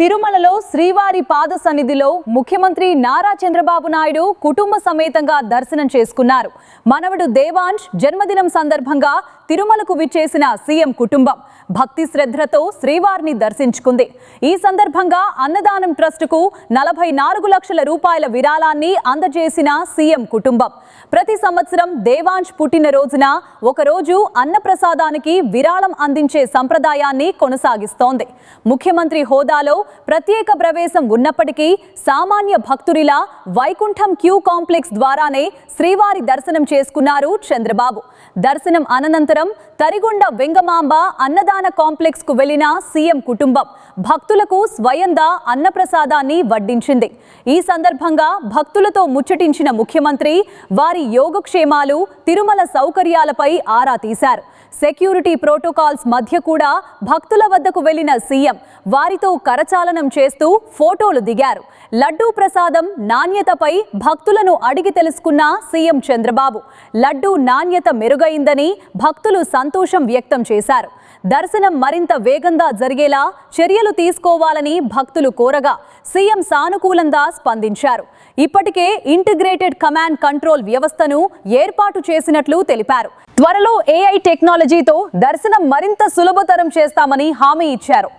తిరుమలలో శ్రీవారి పాద సన్నిధిలో ముఖ్యమంత్రి నారా చంద్రబాబు నాయుడు కుటుంబ సమేతంగా దర్శనం చేసుకున్నారు. మనవడు దేవాంశ్ జన్మదినం సందర్భంగా తిరుమలకు విచ్చేసిన సీఎం కుటుంబం భక్తి శ్రద్ధలతో శ్రీవారిని దర్శించుకుంది. ఈ సందర్భంగా అన్నదానం ట్రస్టుకు 44 లక్షల రూపాయల విరాళాన్ని అందజేసిన సీఎం కుటుంబం ప్రతి సంవత్సరం దేవాంశ్ పుట్టిన రోజున ఒకరోజు అన్నప్రసాదానికి విరాళం అందించే సంప్రదాయాన్ని కొనసాగిస్తోంది. ముఖ్యమంత్రి హోదాలో ప్రత్యేక ప్రవేశం ఉన్నప్పటికీ సామాన్య భక్తుడిలా వైకుంఠం క్యూ కాంప్లెక్స్ ద్వారానే శ్రీవారి దర్శనం చేసుకున్నారు చంద్రబాబు. దర్శనం అనంతరం తరిగొండ వెంగమాంబ అన్నదాన కాంప్లెక్స్ కు వెళ్లిన సీఎం కుటుంబం భక్తులకు స్వయంగా అన్నప్రసాదాన్ని వడ్డించింది. ఈ సందర్భంగా భక్తులతో ముచ్చటించిన ముఖ్యమంత్రి వారి యోగక్షేమాలు, తిరుమల సౌకర్యాలపై ఆరా తీశారు. సెక్యూరిటీ ప్రోటోకాల్స్ మధ్య కూడా భక్తుల వద్దకు వెళ్లిన సీఎం వారితో కరచాలనం చేస్తూ ఫోటోలు దిగారు. లడ్డూ ప్రసాదం నాణ్యతపై భక్తులను అడిగి తెలుసుకున్న సీఎం చంద్రబాబు లడ్డూ నాణ్యత మెరుగైందని భక్తులు సంతోషం వ్యక్తం చేశారు. దర్శనం మరింత వేగంగా జరిగేలా చర్యలు తీసుకోవాలని భక్తులు కోరగా సీఎం సానుకూలంగా స్పందించారు. ఇప్పటికే ఇంటిగ్రేటెడ్ కమాండ్ కంట్రోల్ వ్యవస్థను ఏర్పాటు చేసినట్లు తెలిపారు. త్వరలో AI టెక్నాలజీతో దర్శనం మరింత సులభతరం చేస్తామని హామీ ఇచ్చారు.